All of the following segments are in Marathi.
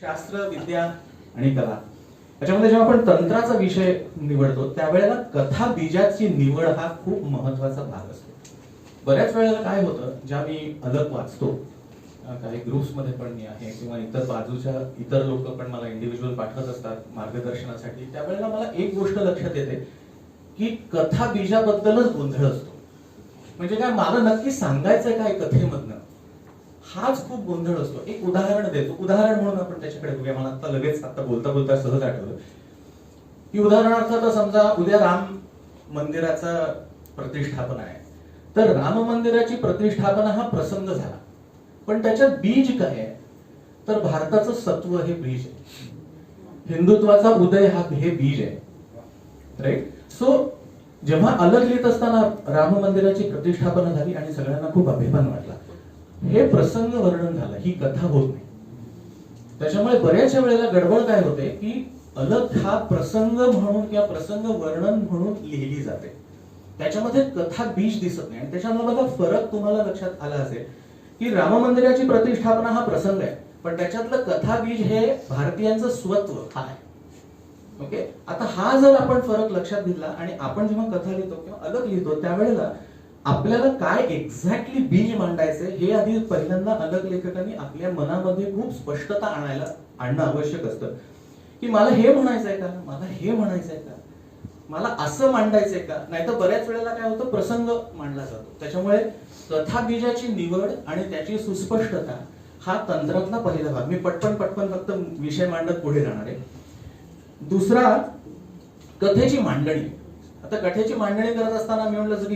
शास्त्र, विद्या आणि कला याच्यामध्ये जेव्हा आपण तंत्राचा विषय निवडतो त्यावेळेला कथा बीजाची निवड हा खूप महत्वाचा भाग असतो. बऱ्याच वेळेला काय होतं, ज्या मी अलग वाचतो, काही ग्रुप्समध्ये पण मी आहे किंवा इतर बाजूच्या इतर लोक पण मला इंडिव्हिज्युअल पाठवत असतात मार्गदर्शनासाठी, त्यावेळेला मला एक गोष्ट लक्षात येते की कथा बीजाबद्दलच गोंधळ असतो. म्हणजे काय, मला नक्की सांगायचंय काय कथेमधनं, हाच खूप गोंधळ असतो. एक उदाहरण देतो, उदाहरण म्हणून आपण त्याच्याकडे बघूया. मला आता लगेच आता बोलता बोलता सहज आठवलं की उदाहरणार्थ आता समजा उद्या राम मंदिराचा प्रतिष्ठापना आहे, तर राम मंदिराची प्रतिष्ठापना हा प्रसंग झाला, पण त्याच्यात बीज काय आहे, तर भारताचं सत्व हे बीज आहे, हिंदुत्वाचा उदय हा हे बीज आहे. राईट. सो जेव्हा अलग लिहित असताना राम मंदिराची प्रतिष्ठापना झाली आणि सगळ्यांना खूप अभिमान वाटला, हे प्रसंग वर्णन झालं, ही कथा होत नाही. त्याच्यामुळे बऱ्याचशा वेळेला गडबड काय होते की अलग हा प्रसंग म्हणून किंवा प्रसंग वर्णन म्हणून लिहिली जाते, त्याच्यामध्ये कथा बीज दिसत नाही. आणि त्याच्यामुळे बघा फरक तुम्हाला लक्षात आला असेल की राम मंदिराची प्रतिष्ठापना हा प्रसंग आहे, पण त्याच्यातलं कथा बीज हे भारतीयांचं स्वत्व हा आहे. ओके. आता हा जर आपण फरक लक्षात घेतला आणि आपण जेव्हा कथा लिहितो किंवा अलग लिहितो त्यावेळेला आपल्याला काय एक्झॅक्टली बीज मांडायचे हे आधी पहिल्यांदा अलग लेखकांनी आपल्या मनामध्ये खूप स्पष्टता आणणं आवश्यक असतं. की मला हे म्हणायचंय का, मला हे म्हणायचंय का, मला असं मांडायचंय का. नाहीतर बऱ्याच वेळेला काय होतं, प्रसंग मांडला जातो. त्याच्यामुळे कथा बीजाची निवड आणि त्याची सुस्पष्टता हा तंत्रातला पहिला भाग. मी पटपन फक्त विषय मांडत पुढे जाणार आहे. दुसरा, कथेची मांडणी. आता कथेची मांडणी करत असताना मी म्हटलं की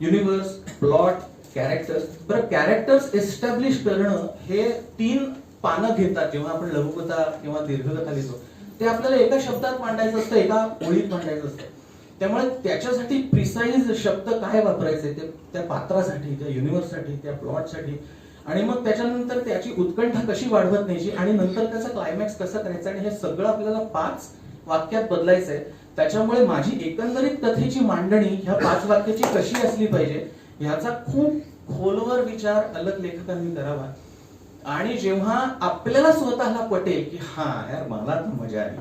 युनिव्हर्स, प्लॉट, कॅरेक्टर्स. बरं, कॅरेक्टर्स एस्टॅब्लिश करणं हे 3 पानं घेतात. जेव्हा आपण लघुकथा किंवा दीर्घकथा लिहितो ते आपल्याला एका शब्दात मांडायचं असतं, एका ओळीत मांडायचं असतं. त्यामुळे त्याच्यासाठी प्रिसाईज शब्द काय वापरायचे ते त्या पात्रासाठी, त्या युनिव्हर्ससाठी, त्या प्लॉटसाठी, आणि मग त्याच्यानंतर त्याची उत्कंठा कशी वाढवत न्यायची आणि नंतर त्याचा क्लायमॅक्स कसं करायचं, आणि हे सगळं आपल्याला 5 वाक्यात बदलायचंय. त्याच्यामुळे माझी एकंदरीत कथेची मांडणी ह्या 5 वाक्याची कशी असली पाहिजे ह्याचा खूप खोलवर विचार अलग लेखकांनी करावा. आणि जेव्हा आपल्याला स्वतःला पटेल की हा यार मला तर मजा आली,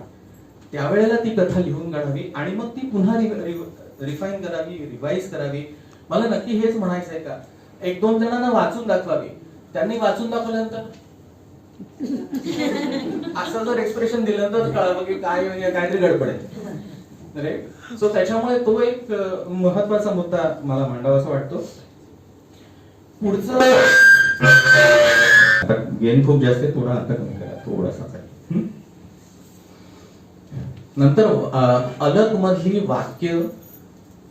त्यावेळेला ती कथा लिहून काढावी आणि मग ती पुन्हा रिफाईन करावी, रिवाइज करावी. मला नक्की हेच म्हणायचंय का, 1-2 जणांना वाचून दाखवावी. त्यांनी वाचून दाखवल्यानंतर असं जर एक्सप्रेशन दिलं तर कळावं की काय म्हणजे काहीतरी गडबड आहे. राईट. सो त्याच्यामुळे तो एक महत्वाचा मुद्दा मला मांडावा असं वाटतो. पुढचं गेन खूप जास्त आहे, थोडा आता कमी करा, थोडासा. नंतर अलग मधली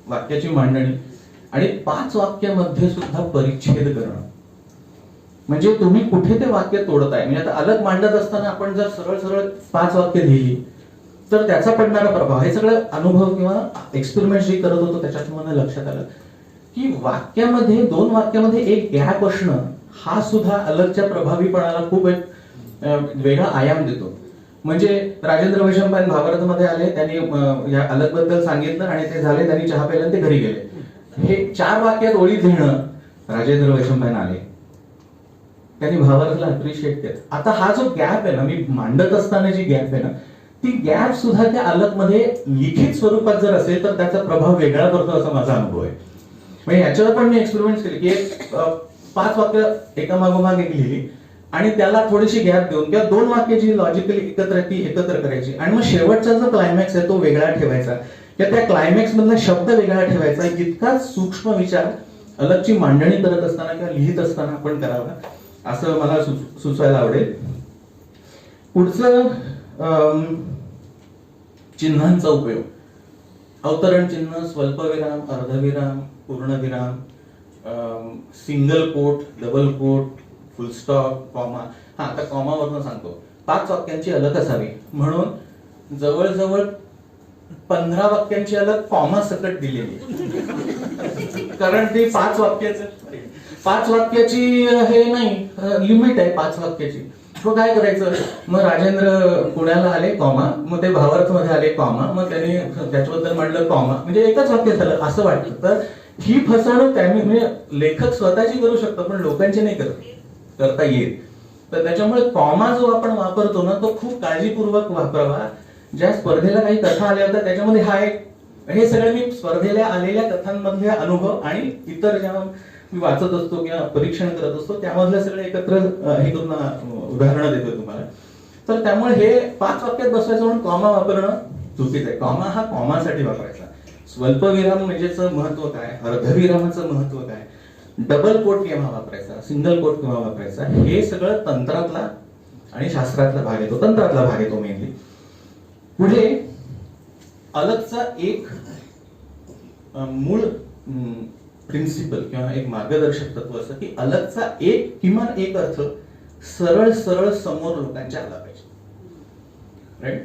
वाक्याची मांडणी आणि 5 वाक्यामध्ये सुद्धा परिच्छेद करणं. म्हणजे तुम्ही कुठे ते वाक्य तोडताय. म्हणजे आता अलग मांडत असताना आपण जर सरळ 5 वाक्य लिहिली तर त्याचा पडणारा प्रभाव, हे सगळं अनुभव किंवा एक्सपेरिमेंट जे करत होतो त्याच्यात मला लक्षात आलं की वाक्यामध्ये 2 वाक्यामध्ये एक गॅप असणं हा सुद्धा अलगच्या प्रभावीपणाला खूप एक वेगळा आयाम देतो. म्हणजे राजेंद्र वैशंपायन भावार्थमध्ये आले, त्यांनी या अलग बद्दल सांगितलं आणि ते झाले, त्यांनी चहा प्यायला ते घरी गेले. हे 4 वाक्यात ओळी लिहिणं राजेंद्र वैशंपायन आले, त्यांनी भावार्थला अप्रिशिएट केलं. आता हा जो गॅप आहे ना, मी मांडत असताना जी गॅप आहे ना, ती गॅप सुद्धा त्या अलग मध्ये लिखित स्वरूपात जर असेल तर त्याचा प्रभाव वेगळा पडतो असा माझा अनुभव आहे. म्हणजे याच्यावर पण मी एक्सपेरिमेंट केले की 5 वाक्य एकामागोमाग एक लिहिली आणि त्याला थोडीशी गॅप देऊन किंवा 2 वाक्य जी लॉजिकली एकत्र करायची आणि मग शेवटचा जो क्लायमॅक्स आहे तो वेगळा ठेवायचा किंवा त्या क्लायमॅक्स मधला शब्द वेगळा ठेवायचा. इतका सूक्ष्म विचार अलगची मांडणी करत असताना किंवा लिहित असताना आपण करावा असं मला सुचवायला आवडेल. पुढचं चिन्हांचा उपयोग. अवतरण चिन्ह, स्वल्पविराम, अर्धविराम, पूर्णविराम, single quote, double quote, full stop, comma. हा, आता कॉमावरून सांगतो. 5 वाक्यांची अलग असावी म्हणून जवळजवळ 15 वाक्यांची अलग कॉमा सकट दिलेली, कारण ती 5 वाक्याची हे नाही, लिमिट आहे 5 वाक्याची. मग काय करायचं, मग राजेंद्र पुण्याला आले कॉमा, मग ते भावार्थ मध्ये आले कॉमा, मग त्यांनी त्याच्याबद्दल म्हणलं कॉमा, म्हणजे एकच वाक्य झालं असं वाटतं. तर ही फसवणूक त्यांनी म्हणजे लेखक स्वतःची करू शकतो पण लोकांची नाही करता येत. तर त्याच्यामुळे कॉमा जो आपण वापरतो ना तो खूप काळजीपूर्वक वापरावा. ज्या स्पर्धेला काही कथा आल्या होत्या त्याच्यामध्ये हा एक, हे सगळे मी स्पर्धेला आलेल्या कथांमधले अनुभव आणि इतर ज्या मी वाचत असतो किंवा परीक्षण करत असतो त्यामधले सगळे एकत्र हे करून उदाहरणं देतोय तुम्हाला. तर त्यामुळे हे 5 वाक्यात बसवायचं म्हणून कॉमा वापरणं चुकीचं आहे. कॉमा हा कॉमासाठी वापरायचा. स्वल्पविराम म्हणजेच महत्व काय, अर्धविरामाचं महत्व काय, डबल कोट केव्हा वापरायचा, सिंगल कोट केव्हा वापरायचा, हे सगळं तंत्रातला आणि शास्त्रातला भाग येतो, तंत्रातला भाग येतो मेनली. पुढे अलगचा एक मूळ प्रिन्सिपल किंवा एक मार्गदर्शक तत्व असतं की अलगचा एक किमान एक अर्थ सरळ सरळ समोर लोकांच्या आला पाहिजे, राईट.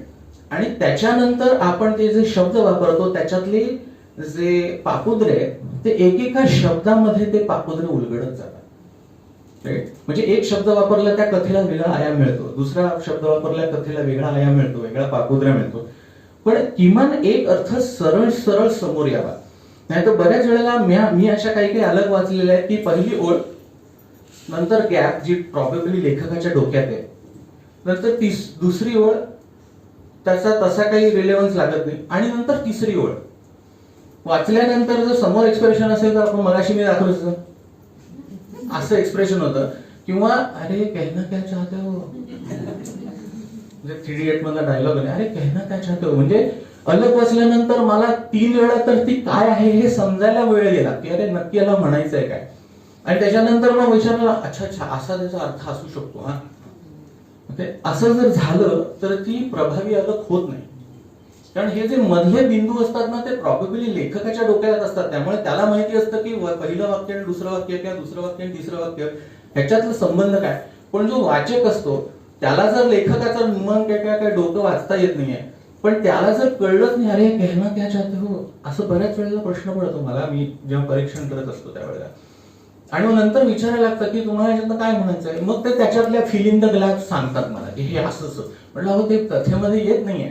आणि त्याच्यानंतर आपण ते जे शब्द वापरतो त्याच्यातले जे पापुद्रे ते एकेका शब्दामध्ये ते पापुद्रे उलगडत जातात, राईट. म्हणजे एक शब्द वापरला त्या कथेला वेगळा आयाम मिळतो, दुसरा शब्द वापरला कथेला वेगळा आयाम मिळतो, वेगळा पापुद्रा मिळतो. पण किमान एक अर्थ सरळ सरळ समोर यावा. नाही तर बऱ्याच वेळेला मी अशा काही काही अलग वाचलेल्या आहेत की पहिली ओळ, नंतर गॅप जी प्रॉबेबली लेखकाच्या डोक्यात आहे, नंतर दुसरी ओळ त्याचा तसा काही रिलेव्हन्स लागत नाही, आणि नंतर तिसरी ओळ वाचल्यानंतर जर समोर एक्सप्रेशन असेल तर आपण मगाशी मी दाखवलं असं एक्सप्रेशन होतं, किंवा अरे कहना क्या चाहते हो, म्हणजे 3 इडियट मधला डायलॉग आहे, अरे कहना क्या चाहते हो. म्हणजे अलग वाचल्यानंतर मला 3 वेळा तर ती काय आहे हे समजायला वेळ गेला की अरे नक्की याला म्हणायचंय काय. आणि त्याच्यानंतर मग विचारला अच्छा अच्छा असा त्याचा अर्थ असू शकतो. हा असं जर झालं तर ती प्रभावी अलग होत नाही, कारण हे जे मधले बिंदू असतात ना ते प्रॉबेबली लेखकाच्या डोक्यात असतात. त्यामुळे त्याला माहिती असतं की पहिलं वाक्य आणि दुसरं वाक्य किंवा दुसरं वाक्य आणि तिसरं वाक्य ह्याच्यातलं संबंध काय. पण जो वाचक असतो त्याला जर लेखकाचं मन काय डोकं वाचता येत नाहीये, पण त्याला जर कळलंच नाही अरे कहना क्या चाहते हो, असं बऱ्याच वेळेला प्रश्न पडतो मला, मी जेव्हा परीक्षण करत असतो त्यावेळेला. आणि मग नंतर विचारायला लागतं की तुम्हाला याच्यातनं काय म्हणायचंय. मग ते त्याच्यातल्या फिल इन द ग्लॅप्स सांगतात मला की हे असंच. म्हटलं अहो ते कथेमध्ये येत नाहीये.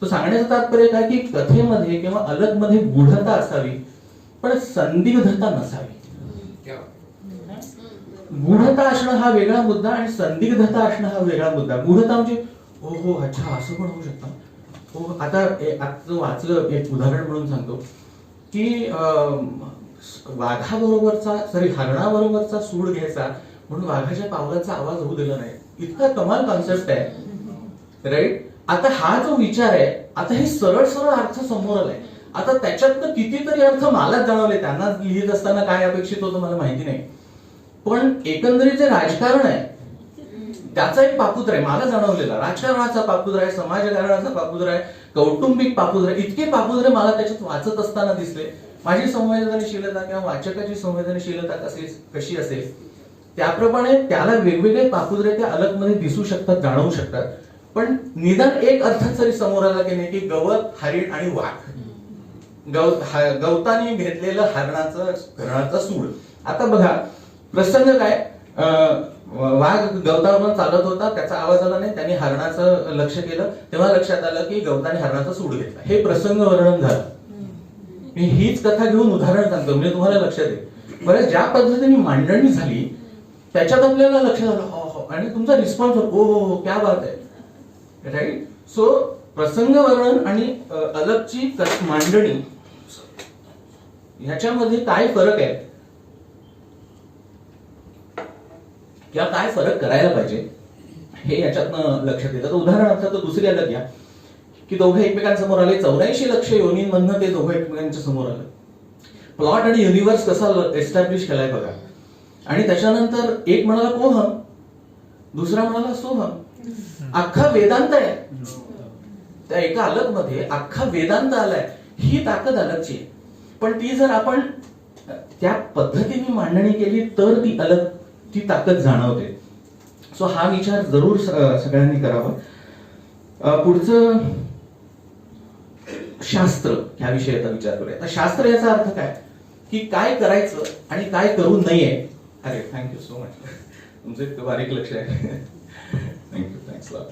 तो सांगण्याचं तात्पर्य काय की कथेमध्ये किंवा अलग मध्ये गूढता असावी पण संदिग्धता नसावी. गूढता असणं हा वेगळा मुद्दा आणि संदिग्धता असणं हा वेगळा मुद्दा. गूढता म्हणजे हो हो अच्छा असं पण होऊ शकतं. हो आता वाचलं एक उदाहरण म्हणून सांगतो की हरणाबरोबरचा सूड घ्यायचा म्हणून वाघाच्या पावलाचा आवाज होऊ दिला नाही. इतका कमाल कॉन्सेप्ट आहे, राईट. आता हा जो विचार आहे, आता हे सरळ सरळ अर्थ समोर आलाय. आता त्याच्यातनं कितीतरी अर्थ मलाच जाणवले, त्यांना लिहित असताना काय अपेक्षित होतं मला माहिती नाही. पण एकंदरीत जे राजकारण आहे त्याचा एक पापुद्र आहे मला जाणवलेला. राजकारणाचा पापुद्र आहे, समाजकारणाचा पापुद्र आहे, कौटुंबिक पापुद्र आहे. इतके पापुद्रे मला त्याच्यात वाचत असताना दिसले. माझी संवेदनशीलता किंवा वाचकाची संवेदनशीलता कशी असेल त्याप्रमाणे त्याला वेगवेगळे पापुद्रे त्या अलग मध्ये दिसू शकतात, जाणवू शकतात. पण निदान एक अर्थ जरी समोर आला की नाही की गवत, हरिण आणि वाघ, गवताने घेतलेलं हरणाचं सूड. आता बघा प्रसंग काय, वाघ गवतावर चालत होता, त्याचा आवाज आला नाही, त्याने हरणाचं लक्ष केलं, तेव्हा लक्षात आलं की गवताने हरणाचा सूड घेतला. हे प्रसंग वर्णन झालं. मी हीच कथा घेऊन उदाहरण सांगतो म्हणजे तुम्हाला लक्षात येईल. बरं ज्या पद्धतीने मांडणी झाली त्याच्यात आपल्याला लक्षात आलं आणि तुमचा रिस्पॉन्स हो क्या बात आहे, राईट. सो प्रसंग वर्णन आणि अलगची मांडणी ह्याच्यामध्ये काय फरक आहे किंवा काय फरक करायला पाहिजे हे याच्यातनं लक्षात येतं. उदाहरणार्थ तर दुसरी अलग घ्या की दोघे एकमेकांसमोर आले, 84 लक्ष योनींमधनं ते दोघे एकमेकांच्या समोर आले. प्लॉट आणि युनिव्हर्स कसा एस्टॅब्लिश केलाय बघा. आणि त्याच्यानंतर एक म्हणाला कोहम, दुसरा म्हणाला सोहम. अख्खा वेदांत आहे त्या एका अलग मध्ये, अख्खा वेदांत आलाय. ही ताकद अलगची आहे. पण ती जर आपण त्या पद्धतीने मांडणी केली तर ती अलग, ती ताकद जाणवते. सो हा विचार जरूर सगळ्यांनी करावा. पुढचं शास्त्र ह्या विषयाचा विचार करूया. तर शास्त्र याचा अर्थ काय की काय करायचं आणि काय करू नये. अरे थँक्यू सो मच, तुमचं इतकं बारीक लक्ष आहे. Thank you, thanks lot.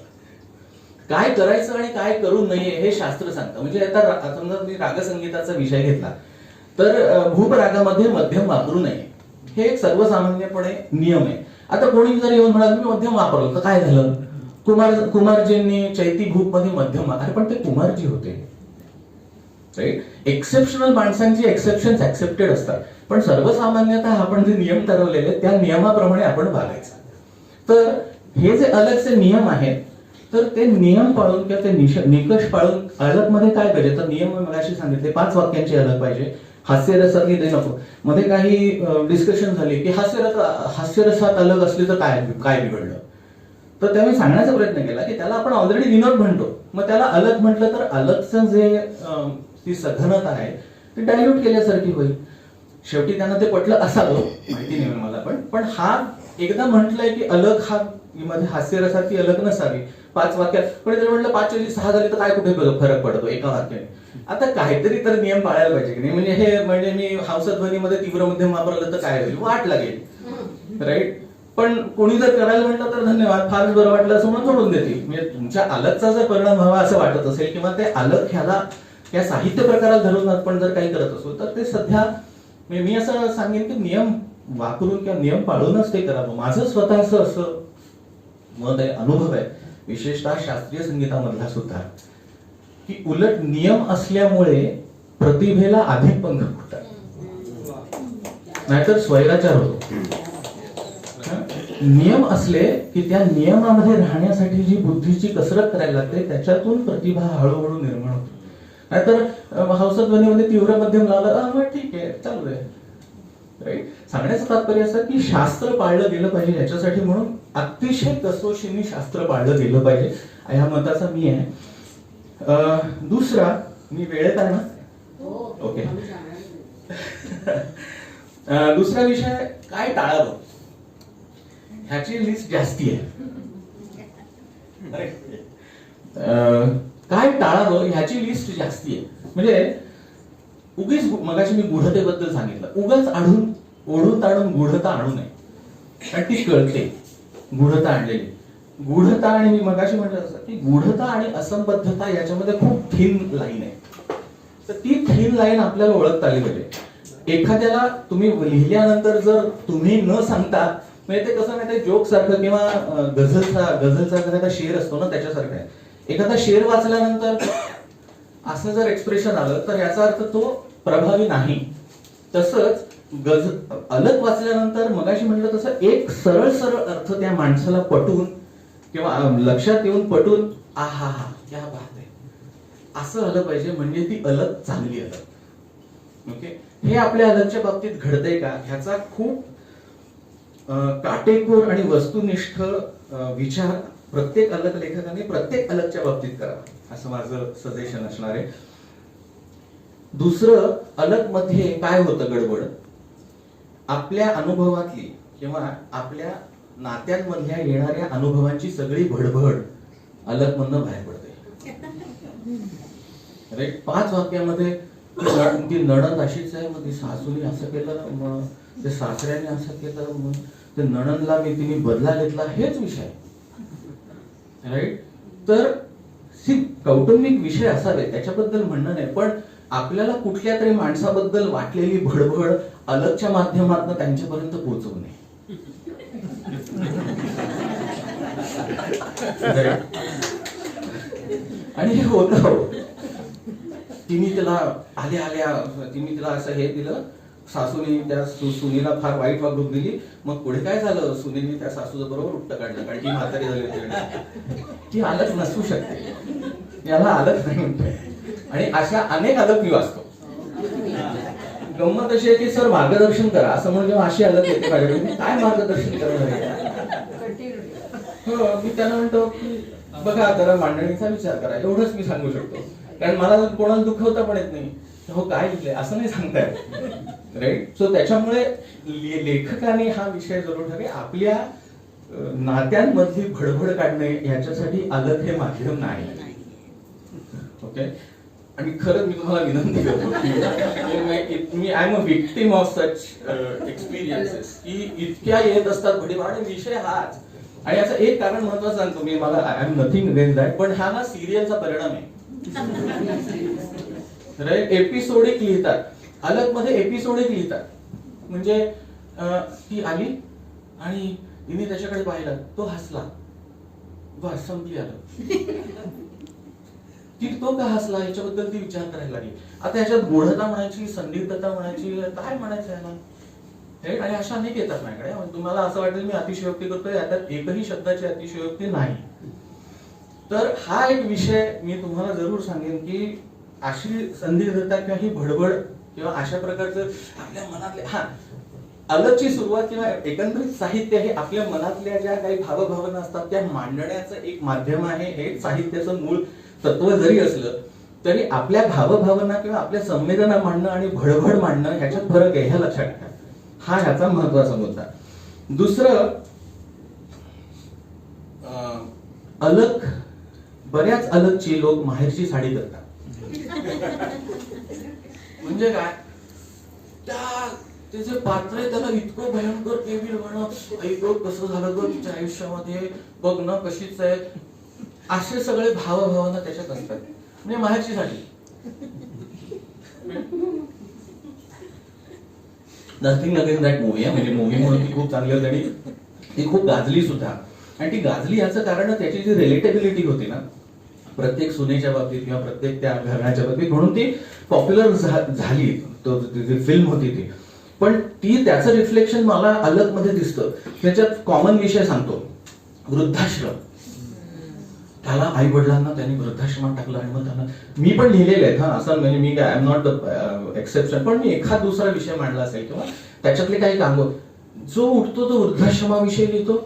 काय करायचं आणि काय करू नये हे शास्त्र सांगतं. म्हणजे आता समजा मी रागसंगीताचा विषय घेतला तर भूप रागामध्ये मध्यम वापरू नये हे एक सर्वसामान्यपणे नियम आहे. आता कोणी जर येऊन म्हणाल मी मध्यम वापरलं तर काय झालं, कुमारजींनी चैती भूप मध्ये मध्यम, अरे पण ते कुमारजी होते, राईट. एक्सेप्शनल माणसांची एक्सेप्शन्स ऍक्सेप्टेड असतात, पण सर्वसामान्यतः आपण जे नियम ठरवलेले त्या नियमाप्रमाणे आपण वागायचं. तर हे जे अलगचे नियम आहेत, तर ते नियम पाळून किंवा ते निकष पाळून अलग मध्ये काय पाहिजे, तर नियम मगाशी सांगितले 5 वाक्यांची अलग पाहिजे. हास्यरसातली ते नको. मध्ये काही डिस्कशन झाली की हास्यरसात अलग असली तर काय बिघडलं, तर त्यावेळी सांगण्याचा प्रयत्न केला की त्याला आपण ऑलरेडी विनोद म्हणतो, मग त्याला अलग म्हटलं तर अलगचं जे ती सघनता आहे ती डायल्यूट केल्यासारखी होईल. शेवटी त्यांना ते पटलं असावं, माहिती नाही मला, पण हा एकदा म्हटलंय की अलग हा मध्ये हास्यरसात ती अलग नसावी 5 वाक्यात, पण जर म्हटलं 5 ऐवजी 6 झाले तर काय कुठे फरक पडतो एका वाक्याने. आता काहीतरी तर नियम पाळायला पाहिजे की नाही. म्हणजे हे म्हणजे मी हंसध्वनीमध्ये तीव्र मध्यम वापरलं तर काय होईल, वाट लागेल, राईट. पण कोणी जर करायला म्हटलं तर धन्यवाद, फारच बरं वाटलं असं म्हणून सोडून देतील. म्हणजे तुमच्या अलगचा जर परिणाम व्हावा असं वाटत असेल किंवा ते अलग ह्याला या साहित्य प्रकाराला धरून आपण जर काही करत असो, तर ते सध्या मी असं सांगेन की नियम वापरून किंवा नियम पाळूनच ते करावं. माझं स्वतःच असं मत आहे, अनुभव आहे, विशेषतः शास्त्रीय संगीतामधला सुद्धा, की उलट नियम असल्यामुळे प्रतिभेला अधिक पंख फुटतात, नाहीतर स्वैराचार होतो. नियम असले की त्या नियमामध्ये राहण्यासाठी जी बुद्धीची कसरत करायला लागते त्याच्यातून प्रतिभा हळूहळू निर्माण होते. नाहीतर हंसध्वनीमध्ये तीव्र मध्यम लावलं, मग ठीक आहे चालू आहे, राईट. सांगण्याचं तात्पर्य असं की शास्त्र पाळलं गेलं पाहिजे, याच्यासाठी म्हणून अतिशय कसोशीने शास्त्र पाळलं गेलं पाहिजे, ह्या मताचा मी आहे. दुसरा, मी वेळेत आहे ना, ओके. दुसरा विषय काय टाळावं ह्याची लिस्ट जास्ती आहे. काय टाळावं ह्याची लिस्ट जास्ती आहे. म्हणजे उगीच मगाशी मी गूढतेबद्दल सांगितलं, उगाच ओढून ताडून गूढता आणू नये, कारण ती कळते गूढता आणलेली. गूढता आणि मी मगाशी म्हटलं असं की गूढता आणि असंबद्धता याच्यामध्ये खूप थिन लाईन आहे. तर ती थिन लाईन आपल्याला ओळखता आली पाहिजे. एखाद्याला तुम्ही लिहिल्यानंतर जर तुम्ही न सांगता, म्हणजे ते कसं माहिती, जोक सारखं किंवा गझलचा एखादा शेर असतो ना त्याच्यासारखं आहे. एखादा शेर वाचल्यानंतर असं जर एक्सप्रेशन आलं तर याचा अर्थ तो प्रभावी नाही. तसंच अलग वाचल्यानंतर मगाशी म्हटलं तसं एक सरळ अर्थ त्या माणसाला पटून किंवा लक्षात येऊन पटून आहा हा क्या बात आहे असं आलं पाहिजे, म्हणजे ती अलग चांगली अलग. ओके, हे आपल्या अलगच्या बाबतीत घडतंय का ह्याचा खूप काटेकोर आणि वस्तुनिष्ठ विचार प्रत्येक अलग लेखकाने प्रत्येक अलगच्या बाबतीत करावा, असं माझं सजेशन असणार आहे. दुसरं, अलग मध्ये काय होतं गडबड, आपल्या अनुभवातली किंवा आपल्या नात्यांमधल्या येणाऱ्या अनुभवांची सगळी भडभड अलग मधनं बाहेर पडते. 5 वाक्यामध्ये ती नणंद अशीच आहे, मग ती सासूने असं केलं, मग ते सासऱ्याने असं केलं, मग ते नणंदला मी तिने बदला घेतला, हेच विषय, राईट. तर कौटुंबिक विषय असावे त्याच्याबद्दल म्हणणं नाही, पण आपल्याला कुठल्या तरी माणसाबद्दल वाटलेली भडभड अलगच्या माध्यमातून त्यांच्यापर्यंत पोहोचवू नये. आणि हे होतं, तिने तिला असं हे दिलं, सासूने त्या सुनीला फार वाईट वागणूक दिली, मग पुढे काय झालं, सुनीने त्या सासूचं बरोबर उपट काढलं, कारण ती म्हातारी झाली होती. ती अलग नसू शकते, याला अलग नाही म्हणते. आणि अशा अनेक अलग मी वाचतो. गंमत अशी आहे की सर मार्गदर्शन करा असं म्हणजे अशी अलग येते माझ्याकडे, काय मार्गदर्शन करणार. मी त्यांना म्हणतो की बघा जरा मांडणीचा विचार करा, एवढंच मी सांगू शकतो, कारण मला कोणाला दुखवता पण येत नाही. हो काय लिहिलंय असं नाही सांगता येत, राईट. सो त्याच्यामुळे लेखकाने हा विषय जरूर ठरवे, आपल्या नात्यांमधली भडभड काढणे याच्यासाठी अलग हे माध्यम नाही. ओके. आणि खरंच मी तुम्हाला विनंती करतो, मी I am a victim of such experiences, की इतक्या येत असतात भडीमार आणि विषय हाच. आणि याचं एक कारण महत्वाचं सांगतो मी, मला I am nothing against that, पण हा ना सिरियलचा परिणाम आहे. राईट, एपिसोडिक लिहितात, अलग मध्ये एपिसोडिक लिहितात. म्हणजे ती आली आणि तिने त्याच्याकडे पाहिलं, तो हसला, बस संपली आलं. ती तो का हसला याच्याबद्दल ती विचार करायला लागली. आता याच्यात गूढता म्हणायची, संदिग्धता म्हणायची, काय म्हणायचं याला, आणि अशा अनेक येतात माझ्याकडे. तुम्हाला असं वाटेल मी अतिशयोक्ती करतोय, यात एकही शब्दाची अतिशयोक्ती नाही. तर हा एक विषय मी तुम्हाला जरूर सांगेन की अशी संदिग्धता किंवा ही भडबड किंवा अशा प्रकारचं आपल्या मनातले अलगची सुरुवात किंवा एकंदरीत साहित्य हे आपल्या मनातल्या ज्या काही भावभावना असतात त्या मांडण्याचं एक माध्यम आहे. हे साहित्याचं मूळ तत्व जरी असलं तरी आपल्या भावभावना किंवा आपल्या संवेदना मांडणं आणि भडभड मांडणं ह्याच्यात फरक आहे, ह्या लक्षात घ्या. हा ह्याचा महत्वाचा मुद्दा. दुसरं, अलग, बऱ्याच अलगची लोक माहेरची साडी करतात. म्हणजे काय, त्याचे पात्र आहे त्याला इतकं भयंकर केविल म्हणा, ऐक कसं झालं ग तिच्या आयुष्यामध्ये, बघ ना कशीच आहे, असे सगळे भावभावना त्याच्यात असतात. म्हणजे Maherchi Sadi. Nothing against that movie आहे, म्हणजे मूवी म्हणून ती खूप चांगली होती आणि ती खूप गाजली सुद्धा. आणि ती गाजली याचं कारण त्याची जी रिलेटेबिलिटी होती ना प्रत्येक सुनेच्या बाबतीत किंवा प्रत्येक त्या घराण्याच्या बाबतीत, म्हणून ती पॉप्युलर झाली. तो फिल्म होती ती. पण ती त्याचं रिफ्लेक्शन मला अलग मध्ये दिसतं. त्याच्यात कॉमन विषय सांगतो, वृद्धाश्रम. त्याला आई वडिलांना त्यांनी वृद्धाश्रमात टाकलं आणि मग त्यांना, मी पण लिहिलेले आहेत असं, म्हणजे मी काय I am not the exception, पण मी एखाद दुसरा विषय मांडला असेल किंवा त्याच्यातले काही कांगो, जो उठतो तो वृद्धाश्रमाविषयी लिहितो,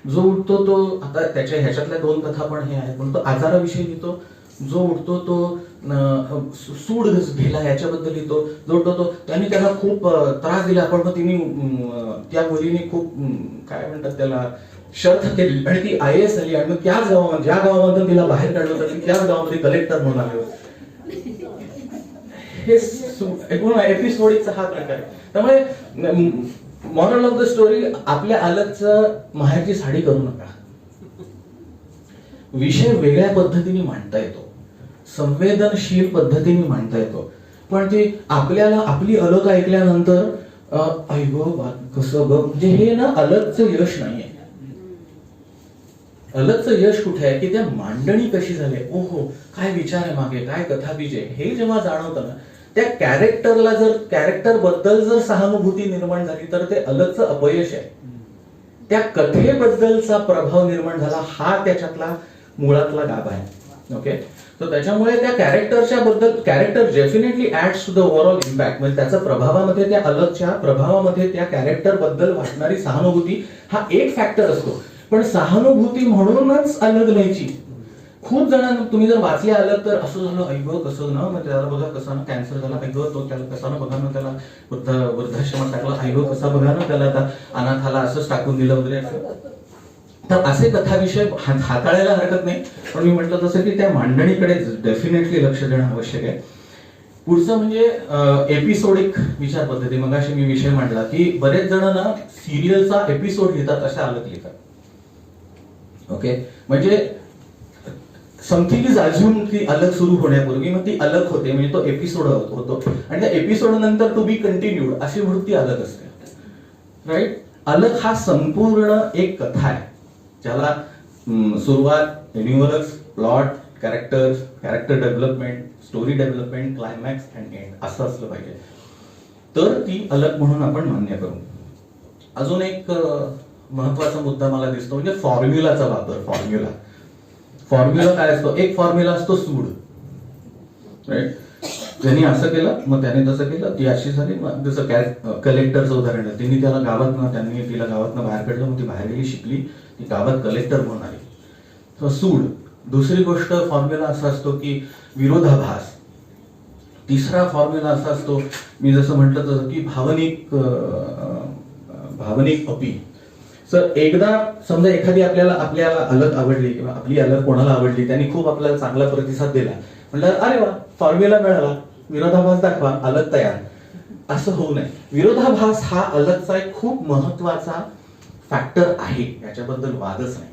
जो उठतो तो, आता त्याच्या ह्याच्यातल्या 2 कथा पण हे आहेत, पण तो आजाराविषयी लिहितो, जो उठतो तो सूड घेला याच्याबद्दल लिहितो, जो उठतो तो त्यांनी त्याला खूप त्रास दिला पण मग तिने त्या मुलीने खूप काय म्हणतात त्याला शर्थ केली आणि ती IAS झाली आणि मग त्याच गावामध्ये, ज्या गावामधून तिला बाहेर काढलं होतं त्याच गावामध्ये कलेक्टर म्हणून आले होते. हे एपिसोडिकचा हा प्रकार आहे. त्यामुळे मॉरल ऑफ द स्टोरी, आपल्या अलगचं माहेरची साडी करू नका. विषय वेगळ्या पद्धतीने मांडता येतो, संवेदनशील पद्धतीने मांडता येतो, पण ते आपल्याला आपली अलग ऐकल्यानंतर कसं ग, म्हणजे हे ना अलगचं यश नाहीये. अलगचं यश कुठे आहे की त्या मांडणी कशी झाली, ओहो काय विचार आहे मागे, काय कथा बीज आहे, हे जेव्हा जाणवतं ना, त्या कॅरेक्टरला जर, कॅरेक्टर बद्दल जर सहानुभूती निर्माण झाली तर ते अलगचं अपयश आहे. त्या कथेबद्दलचा प्रभाव निर्माण झाला, हा त्याच्यातला मुळातला गाभा आहे. ओके, तर त्याच्यामुळे त्या कॅरेक्टरच्या बद्दल, character definitely adds to the overall impact, म्हणजे त्याच्या प्रभावामध्ये, त्या अलगच्या प्रभावामध्ये त्या कॅरेक्टर बद्दल वाटणारी सहानुभूती हा एक फॅक्टर असतो. पण सहानुभूती म्हणूनच अलग लिहायची. खूप जणांना तुम्ही जर वाचले अलग तर असं झालं, ऐक कसं ना, मग त्याला बघा कसा ना कॅन्सर झाला, ऐक तो त्याला कसा ना बघा ना, त्याला वृद्धाश्रमात टाकला, ऐक कसा बघा ना, त्याला आता अनाथाला असंच टाकून दिलं वगैरे असं. तर असे कथाविषय हाताळायला हरकत नाही, पण मी म्हटलं तसं की त्या मांडणीकडे डेफिनेटली लक्ष देणं आवश्यक आहे. पुढचं म्हणजे एपिसोडिक विचार पद्धती. मग अशी मी विषय मांडला की बरेच जण ना सिरियलचा एपिसोड लिहितात, अशा अलग लिहितात. ओके, म्हणजे समथिंग इज अज्युम ती अलग सुरू होण्यापूर्वी मग ती अलग होते, म्हणजे तो एपिसोड होतो आणि त्या एपिसोड नंतर टू बी कंटिन्यूड अशी वृत्ती अलग असते. राईट, अलग हा संपूर्ण एक कथा आहे, ज्याला सुरुवात, universe, plot, character development, story development, climax and end असं असलं पाहिजे. तर ती अलग म्हणून आपण मान्य करू. अजून एक महत्वाचा मुद्दा मला दिसतो म्हणजे फॉर्म्युलाचा वापर. फॉर्म्युला काय असतो, एक फॉर्म्युला असतो सूड. राईट, त्यांनी असं केलं मग त्याने तसं केलं, ती अशी झाली, जसं कलेक्टरचं उदाहरण आहे, त्यांनी तिला गावातनं बाहेर काढलं, मग ती बाहेर गेली, शिकली, ती गावात कलेक्टर म्हणून आली. तर सूड. दुसरी गोष्ट फॉर्म्युला असा असतो की विरोधाभास. तिसरा फॉर्म्युला असा असतो, मी जसं म्हटलं तसं की भावनिक अपील. सर एकदा समजा एखादी आपल्याला अलग आवडली किंवा आपली अलग कोणाला आवडली, त्यांनी खूप आपल्याला चांगला प्रतिसाद दिला, म्हटलं अरे वा फॉर्म्युला मिळाला, विरोधाभास दाखवा, अलग तयार. असं होऊ नये. विरोधाभास हा अलगचा एक खूप महत्वाचा फॅक्टर आहे, याच्याबद्दल वादच नाही.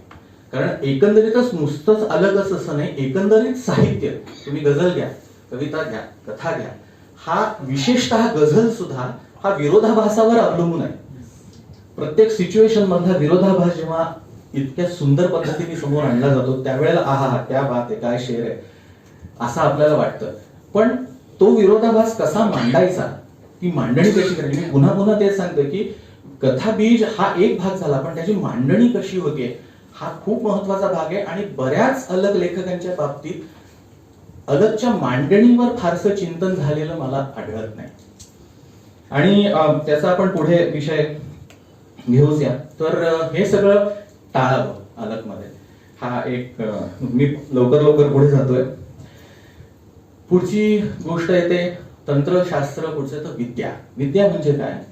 कारण एकंदरीतच नुसतंच अलगच असं नाही, एकंदरीत साहित्य, तुम्ही गझल घ्या, कविता घ्या, कथा घ्या, हा विशेषतः गझल सुद्धा हा विरोधाभासावर अवलंबून आहे. प्रत्येक सिच्युएशन मधला विरोधाभास जेव्हा इतक्या सुंदर पद्धतीने समोर आणला जातो त्यावेळेला आहा क्या बात आहे, काय शेर आहे असं आपल्याला वाटतं. पण तो विरोधाभास कसा मांडायचा, ती मांडणी कशी करायची. मी पुन्हा पुन्हा तेच सांगतो की कथा बीज हा एक भाग झाला, पण त्याची मांडणी कशी होते हा खूप महत्वाचा भाग आहे. आणि बऱ्याच अलग लेखकांच्या बाबतीत अलगच्या मांडणीवर फारसं चिंतन झालेलं मला आढळत नाही. आणि त्याचा आपण पुढे विषय घेऊया. तर हे सगळं टाळावं अलगमध्ये. हा एक मी लवकर पुढे जातोय. पुढची गोष्ट येते तंत्रशास्त्र, पुढचं तर विद्या. विद्या म्हणजे काय,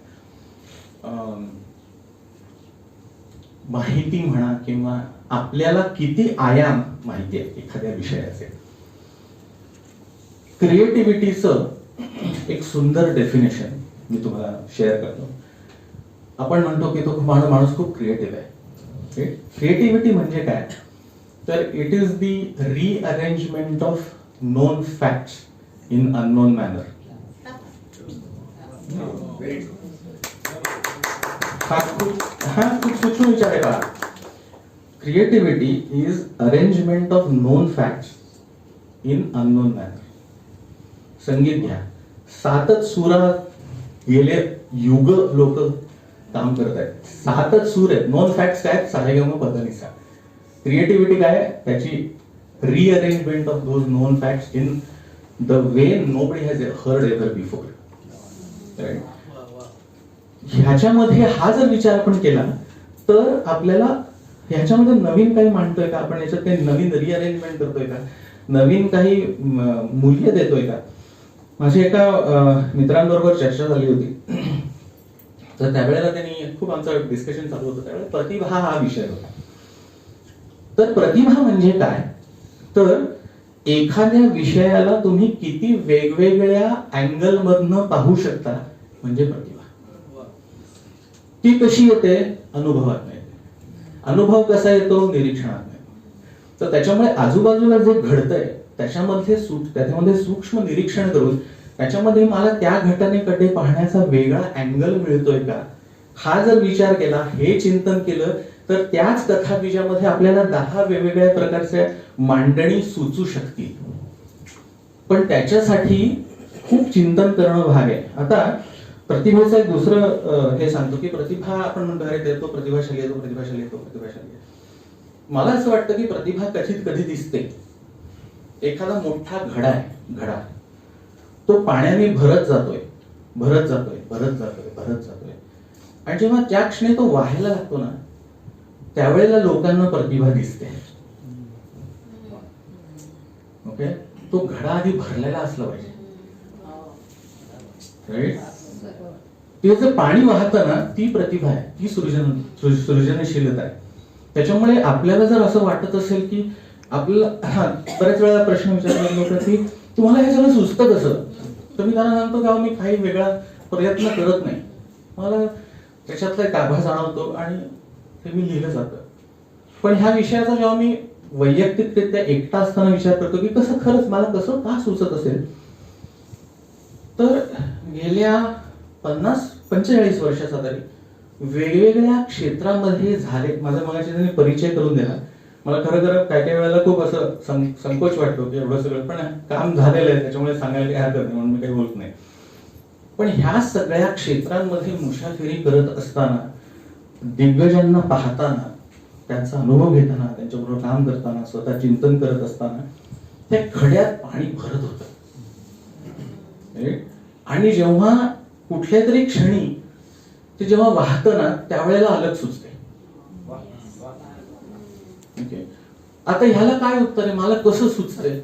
माहिती म्हणा किंवा आपल्याला किती आयाम माहिती आहे एखाद्या विषयाचे. क्रिएटिव्हिटीचं एक सुंदर डेफिनेशन मी तुम्हाला शेअर करतो. आपण म्हणतो की तो माणूस खूप क्रिएटिव्ह आहे. क्रिएटिव्हिटी म्हणजे काय, तर it is the rearrangement of known facts in unknown manner. हा खूप सूक्ष्म विचार आहे बघा. Creativity is arrangement of non facts in unknown manner. संगीत घ्या, 7च सुरात गेले युग लोक काम करत आहेत. 7च सूर आहेत. नोन फॅक्ट्स काय, सारेगम पधनिसा. क्रिएटिव्हिटी काय, त्याची rearrangement of those known facts in the way nobody has heard ever before. Right? ह्याच्यामध्ये हा जर विचार आपण केला तर आपल्याला ह्याच्यामध्ये नवीन काही मांडतोय का आपण, याच्यात काही नवीन रिअरेंजमेंट करतोय का, नवीन काही मूल्य देतोय का. माझ्या एका मित्रांबरोबर चर्चा झाली होती. तर त्यावेळेला त्यांनी खूप आमचं डिस्कशन चालू होतं. त्यावेळेला प्रतिभा हा विषय होता. तर प्रतिभा म्हणजे काय, तर एखाद्या विषयाला तुम्ही किती वेगवेगळ्या अँगल मधनं पाहू शकता म्हणजे प्रतिभा. ती कशी येते, अनुभवात नाही. अनुभव कसा येतो, निरीक्षणात नाही. तर त्याच्यामुळे आजूबाजूला जे घडतंय त्याच्यामध्ये सूक्ष्म निरीक्षण करून त्याच्यामध्ये मला त्या घटनेकडे पाहण्याचा वेगळा अँगल मिळतोय का, हा जर विचार केला, हे चिंतन केलं, तर त्याच कथाबीजामध्ये आपल्याला 10 वेगवेगळ्या प्रकारच्या मांडणी सुचू शकतील. पण त्याच्यासाठी खूप चिंतन करणं भाग आहे. आता प्रतिभेचं एक दुसरं हे सांगतो की प्रतिभा आपण म्हणतो अरे तो प्रतिभाशाली आहे, तो प्रतिभाशाली आहे, तो प्रतिभाशाली आहे. मला असं वाटतं की प्रतिभा कधी दिसते. एखादा मोठा घडा आहे, घडा तो पाण्याने भरत जातोय आणि जेव्हा त्या क्षणी तो व्हायला लागतो ना, त्यावेळेला लोकांना प्रतिभा दिसते. ओके, तो घडा आधी भरलेला असला पाहिजे. राईट, ते जे पाणी वाहतं ना, ती प्रतिभा आहे, ती सृजनशीलता आहे. त्याच्यामुळे आपल्याला जर असं वाटत असेल की आपल्याला बऱ्याच वेळा प्रश्न विचारले लोक की तुम्हाला हे सगळं सुचतं कसं, तर मी त्यांना सांगतो का मी काही वेगळा प्रयत्न करत नाही. मला त्याच्यातला एक आभास जाणवतो आणि ते मी लिहिलं जातं. पण ह्या विषयाचा जेव्हा मी वैयक्तिकरित्या एकटा असताना विचार करतो की कसं खरंच मला कसं का सुचत असेल, तर गेल्या 50-45 वर्षाचा तरी वेगवेगळ्या क्षेत्रामध्ये झाले. माझा मगाशी त्यांनी परिचय करून दिला. मला खरं काय वेळेला खूप असं संकोच वाटतो की एवढं सगळं, पण काम झालेलं आहे त्याच्यामुळे सांगायला काही हरकत नाही म्हणून मी काही बोलत नाही. पण ह्या सगळ्या क्षेत्रांमध्ये मुसाफिरी करत असताना, दिग्गजांना पाहताना, त्यांचा अनुभव घेताना, त्यांच्याबरोबर काम करताना, स्वतः चिंतन करत असताना त्या खड्यात पाणी भरत होतं. आणि जेव्हा कुठल्या तरी क्षणी ते जेव्हा वाहतं ना, त्यावेळेला अलग सुचते. आता ह्याला काय उत्तर आहे, मला कसं सुचतंय.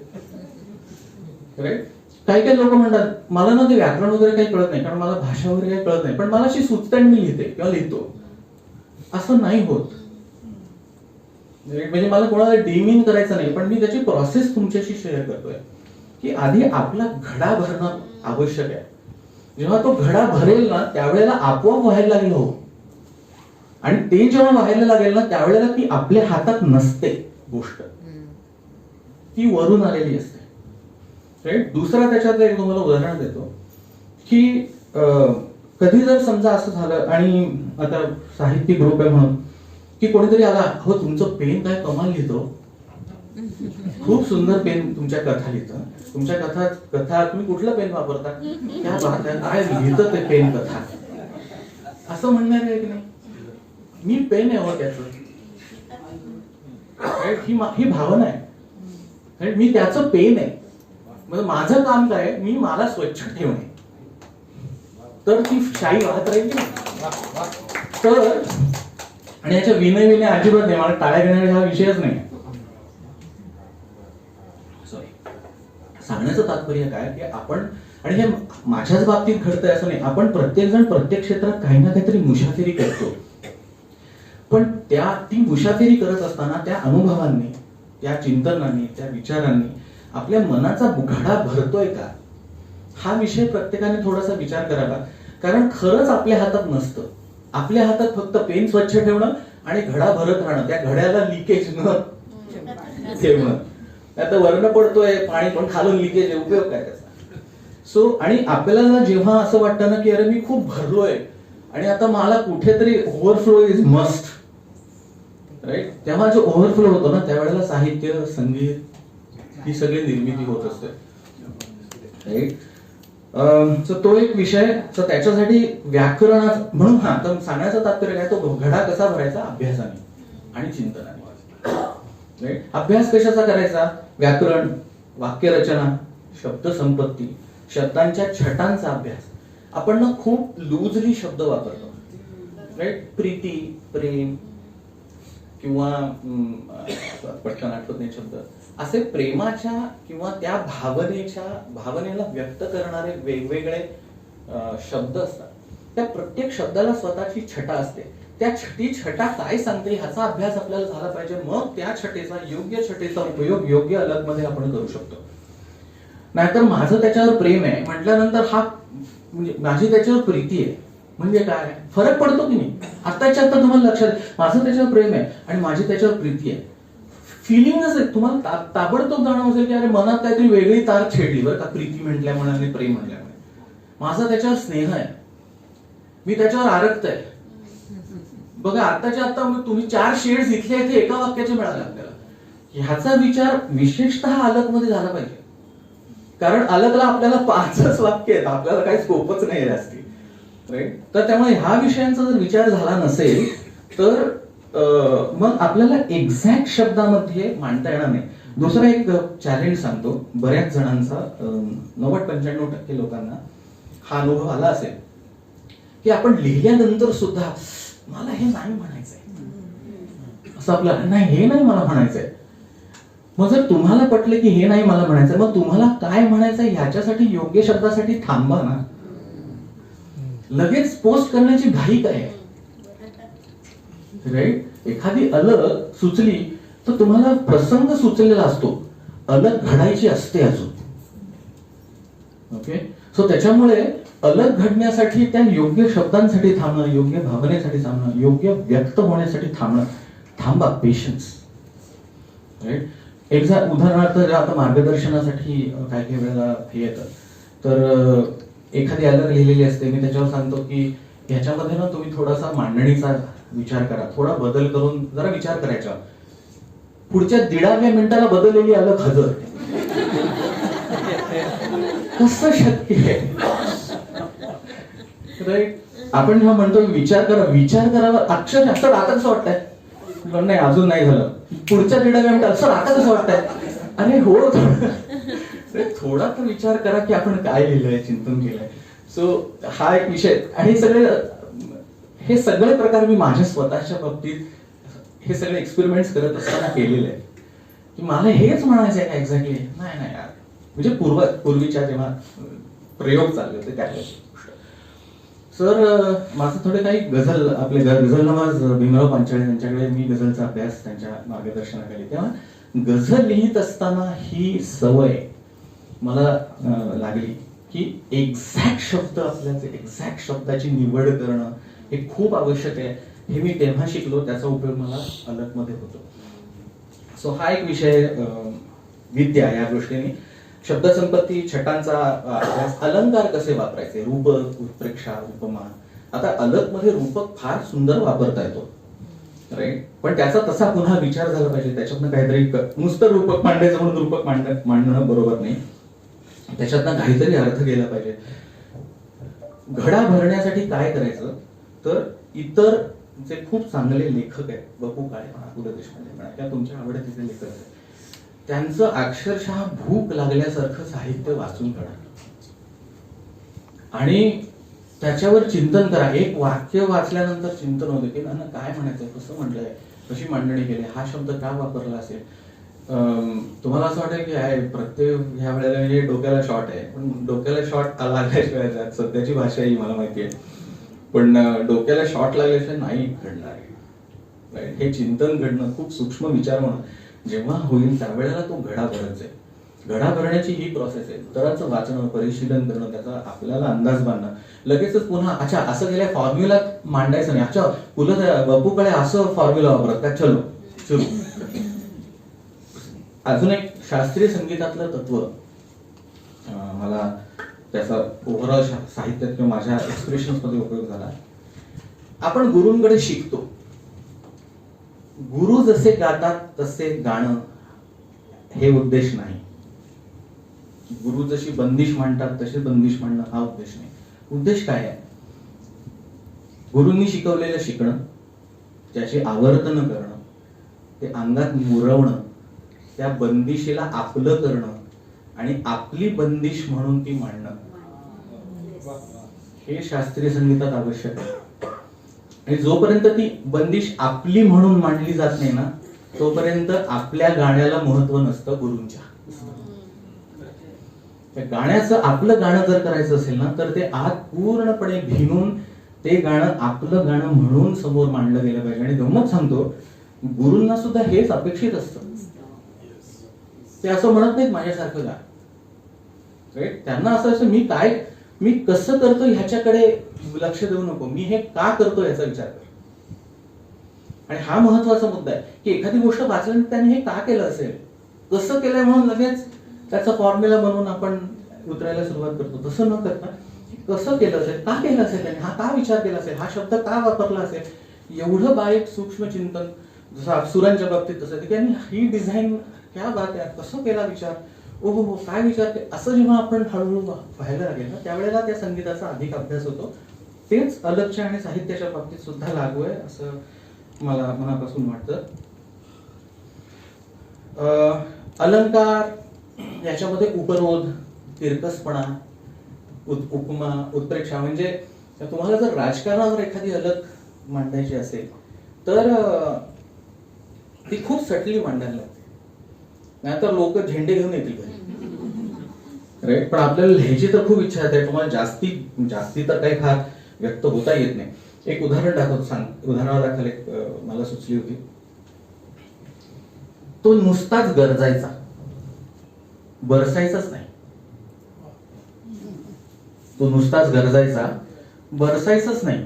काही लोक म्हणतात मला ना ते व्याकरण वगैरे काही कळत नाही, कारण मला भाषा वगैरे काही कळत नाही, पण मला अशी सुचते आणि मी लिहिते किंवा लिहितो. असं नाही होत. म्हणजे मला कोणाला डिमीन करायचं नाही, पण मी त्याची प्रोसेस तुमच्याशी शेअर करतोय की आधी आपला घडा भरणं आवश्यक आहे. जेव्हा तो घडा भरेल ना, त्यावेळेला आपोआप व्हायला लागेल. हो, आणि ते जेव्हा व्हायला लागेल ना, त्यावेळेला ती आपल्या हातात नसते गोष्ट, ती वरून आलेली असते. राईट. दुसरा त्याच्यातलं एक तुम्हाला उदाहरण देतो की कधी जर समजा असं झालं आणि आता साहित्यिक ग्रुप आहे म्हणून की कोणीतरी आला, हो तुमचं पेन काय कमाल लिहितो, खूप सुंदर पेन तुमच्या कथा लिहितं, तुमच्या कथा तुम्ही कुठलं पेन वापरता, क्या बात आहे, काय लिहितं ते पेन कथा, असं म्हणणार आहे की नाही. मी पेन आहे हो त्याचं, ही भावना आहे, मी त्याचं पेन आहे. म्हणजे माझं काम काय, मी मला स्वच्छ ठेवणे, तर ती शाई वाहत राहील की नाही. तर आणि याच्या विनय अजिबात नाही, मला टाळ्या घेण्याचा हा विषयच नाही. सांगण्याचं तात्पर्य काय की आपण, आणि हे माझ्याच बाबतीत घडतंय असं नाही, आपण प्रत्येक जण प्रत्येक क्षेत्रात काही ना काहीतरी मुसाफिरी करतो, पण ती मुसाफिरी करत असताना त्या अनुभवांनी, त्या चिंतनांनी, त्या विचारांनी आपल्या मनाचा घडा भरतोय का, हा विषय प्रत्येकाने थोडासा विचार करावा. कारण खरंच आपल्या हातात नसतं, आपल्या हातात फक्त पेन स्वच्छ ठेवणं आणि घडा भरत राहणं, त्या घड्याला लिकेज न ठेवणं. आता वर्ण पडतोय पाणी पण खालून लिकेज आहे, उपयोग काय त्याचा. सो आणि आपल्याला जेव्हा असं वाटतं ना की अरे मी खूप भरलोय आणि आता मला कुठेतरी ओव्हरफ्लो इज मस्ट, राईट, तेव्हा जो ओव्हरफ्लो होतो ना त्यावेळेला साहित्य, संगीत ही सगळी निर्मिती होत असते, राईट. तो एक विषय. तर त्याच्यासाठी व्याकरणात म्हणून हा तर सांगण्याचं तात्पर्य काय, तो घडा कसा भरायचा, अभ्यासाने आणि चिंतनाने. अभ्यास कशाचा करायचा, व्याकरण, वाक्यरचना, शब्दसंपत्ती, शब्दांच्या छटांचा अभ्यास. आपण ना खूप लूजली शब्द वापरतो, राईट. प्रीती, प्रेम किंवा पटकन आठवत नाही शब्द, असे प्रेमाच्या किंवा त्या भावनेला व्यक्त करणारे वेगवेगळे शब्द असतात. त्या प्रत्येक शब्दाला स्वतःची छटा असते, त्या छटा काय सांगते ह्याचा अभ्यास आपल्याला झाला पाहिजे. मग त्या योग्य छटेचा उपयोग योग्य अलग मध्ये आपण करू शकतो. नाहीतर माझं त्याच्यावर प्रेम आहे म्हटल्यानंतर हा म्हणजे माझी त्याच्यावर प्रीती आहे म्हणजे काय फरक पडतो की नाही. आत्ताच्या आता तुम्हाला लक्षात, माझं त्याच्यावर प्रेम आहे आणि माझी त्याच्यावर प्रीती आहे. फिलिंग असेल तुम्हाला ताबडतोब जाणं असेल की अरे मनात काहीतरी वेगळी तार छेडली बरं का, प्रीती म्हटल्यामुळे आणि प्रेम म्हटल्यामुळे. माझा त्याच्यावर स्नेह आहे, मी त्याच्यावर आरक्त आहे. बघा आत्ताच्या आता तुम्ही 4 शेड्स इथल्या इथे एका वाक्याचे मिळाले आपल्याला. ह्याचा विचार विशेषतः अलग मध्ये झाला पाहिजे, कारण अलगला आपल्याला 5च वाक्य आहेत, आपल्याला काही स्कोपच नाही जास्ती, राईट. तर त्यामुळे ह्या विषयांचा जर विचार झाला नसेल तर मग आपल्याला एक्झॅक्ट शब्दामध्ये मांडता येणार नाही. दुसरा एक चॅलेंज सांगतो, बऱ्याच जणांचा 90-95% लोकांना हा अनुभव आला असेल की आपण लिहिल्यानंतर सुद्धा मला हे नाही म्हणायचंय असं आपल्याला, नाही हे नाही मला म्हणायचंय. मग जर तुम्हाला पटलं की हे नाही मला म्हणायचंय, मग तुम्हाला काय म्हणायचंय ह्याच्यासाठी योग्य शब्दासाठी थांबा ना. लगेच पोस्ट करण्याची घाई काय, राईट. एखादी अलग सुचली तर तुम्हाला प्रसंग सुचलेला असतो, अलग घडायची असते अजून. ओके. सो त्याच्यामुळे अलग घडण्यासाठी त्या योग्य शब्दांसाठी थांबणं, योग्य भावनेसाठी थांबणं, योग्य व्यक्त होण्यासाठी थांबणं, थांबा, पेशन्स, राईट. उदाहरणार्थ आता मार्गदर्शनासाठी काही काही वेळेला हे येतं, तर एखादी अलग लिहिलेली असते, मी त्याच्यावर सांगतो की ह्याच्यामध्ये ना तुम्ही थोडासा मांडणीचा विचार करा, थोडा बदल करून जरा विचार करायचा. पुढच्या 1.5 मिनिटाला बदललेली अलग हजर, कसं शक्य आहे, राईट. आपण जेव्हा म्हणतो विचार करावा, अक्षरशः असं आता कसं वाटतंय, नाही अजून नाही झालं, पुढच्या 1.5 मिनिटात असं आता कसं वाटतंय, अरे हो थोडा तर विचार करा की आपण काय लिहिलंय, चिंतन केलंय. सो हा एक विषय. आणि हे सगळे प्रकार मी माझ्या स्वतःच्या बाबतीत हे सगळे एक्सपेरिमेंट्स करत असताना केलेले आहे की मला हेच म्हणायचं आहे का एक्झॅक्टली, नाही यार. म्हणजे पूर्वीच्या जेव्हा प्रयोग चालले होते त्यावेळेस. सर माझं थोडे काही गझल, आपले गझल नवाज भीमराव पांचाळे यांच्याकडे मी गझलचा अभ्यास त्यांच्या मार्गदर्शनाखाली, तेव्हा गझल लिहित असताना ही सवय मला लागली की एक्झॅक्ट शब्द असल्याचे, एक्झॅक्ट शब्दाची निवड करणं हे खूप आवश्यक आहे. हे मी तेव्हा शिकलो, त्याचा उपयोग मला अलग मध्ये होतो. सो हा एक विषय, विद्या या गोष्टीने. शब्दसंपत्ती, छटांचा अभ्यास, अलंकार कसे वापरायचे, रूप, उत्प्रेक्षा, उपमा, आता अलग मध्ये रूपक फार सुंदर वापरता येतो, राईट, पण त्याचा तसा पुन्हा विचार झाला पाहिजे. त्याच्यातनं काहीतरी नुसतं रूपक मांडायचं म्हणून रूपक मांडणं बरोबर नाही. त्याच्यातनं काहीतरी अर्थ गेला पाहिजे. घडा भरण्यासाठी काय करायचं तर इतर जे खूप चांगले लेखक आहेत, वपू काळे म्हणा, पु ल देशपांडे म्हणा, त्या तुमच्या आवडतीचे लेखक आहेत, त्यांचं अक्षरशः भूक लागल्यासारखं साहित्य वाचून काढा आणि त्याच्यावर चिंतन करा. एक वाक्य वाचल्यानंतर चिंतन होतं की त्यांना काय म्हणायचं, कसं म्हटलंय, कशी मांडणी केली, हा शब्द का वापरला असेल. तुम्हाला असं वाटेल की आहे प्रत्येक ह्या वेळेला हे डोक्याला शॉर्ट आहे, पण डोक्याला शॉर्ट लागल्याशिवाय सध्याची भाषा ही मला माहिती आहे, पण डोक्याला शॉर्ट लागल्याशिवाय नाही घडणार. हे चिंतन घडणं, खूप सूक्ष्म विचार म्हणून जेव्हा होईल त्यावेळेला तो घडा भरायचा आहे. घडा भरण्याची ही प्रोसेस आहे. उत्तराचं वाचणं, परिशीलन करणं, त्याचा आपल्याला अंदाज बांधणं, लगेचच पुन्हा अच्छा असं गेल्या फॉर्म्युला मांडायचं नाही. अच्छा वपू काळे असं फॉर्म्युला वापरत का, चलो सुरू. अजून एक शास्त्रीय संगीतातलं तत्व मला त्याचा ओव्हरऑल साहित्यात किंवा माझ्या एक्सप्रेशन मध्ये उपयोग झाला. आपण गुरूंकडे शिकतो. गुरु जसे गातात तसे गाणं हे उद्देश नाही. गुरु जशी बंदिश मांडतात तसे बंदिश मांडणं हा उद्देश नाही. उद्देश काय आहे? गुरूंनी शिकवलेलं शिकणं, त्याची आवर्तन करणं, ते अंगात मुरवणं, त्या बंदिशीला आपलं करणं आणि आपली बंदिश म्हणून ती मांडणं, हे शास्त्रीय संगीतात आवश्यक आहे. आणि जोपर्यंत ती बंदिश आपली म्हणून मांडली जात नाही ना, तोपर्यंत आपल्या गाण्याला महत्व नसतं गुरूंच्या. गाण्याचं आपलं गाणं जर करायचं असेल ना, तर ते आत पूर्णपणे भिनून ते गाणं आपलं गाणं म्हणून समोर मांडलं गेलं पाहिजे. आणि गंमत सांगतो, गुरूंना सुद्धा हेच अपेक्षित असतं. ते असं म्हणत नाहीत माझ्यासारखं गा, राईट. त्यांना असं असं मी कसं करतो ह्याच्याकडे लक्ष देऊ नको, मी हे का करतो याचा विचार कर. आणि हा महत्वाचा मुद्दा आहे की एखादी गोष्ट वाचल्यानंतर त्याने हे का केलं असेल, कसं केलंय म्हणून लगेच त्याचा फॉर्म्युला म्हणून आपण उतरायला सुरुवात करतो. तसं न करता कसं केलं असेल, का केलं असेल त्याने, हा का विचार केला असेल, हा शब्द का वापरला असेल, एवढं बारीक सूक्ष्म चिंतन. जसं अप्सुरांच्या बाबतीत तसं की ही डिझाईन क्या बात आहे, कसं केला विचार, ओहो हो काय विचार केला, असं जेव्हा आपण हळूहळू व्हायला लागेल ना, त्यावेळेला त्या संगीताचा अधिक अभ्यास होतो. तेच अलगच्या आणि साहित्याच्या बाबतीत सुद्धा लागू आहे असं मला मनापासून वाटतं. अलंकार याच्यामध्ये उपरोध, तिरकसपणा, उपमा, उत्प्रेक्षा, म्हणजे तुम्हाला जर राजकारणावर एखादी अलग मांडायची असेल तर ती खूप सटली मांडायला लागते, नाहीतर लोक झेंडे घेऊन येतील घरी, राईट. पण आपल्याला लिहायची तर खूप इच्छा आहे, तुम्हाला जास्ती तर काही फार व्यक्त होता येत नाही. एक उदाहरण दाखवतो, उदाहरणादाखल एक मला सुचली होती. तो नुसताच गरजायचा, बरसायचाच नाही. तो नुसताच गरजायचा, बरसायचंच नाही.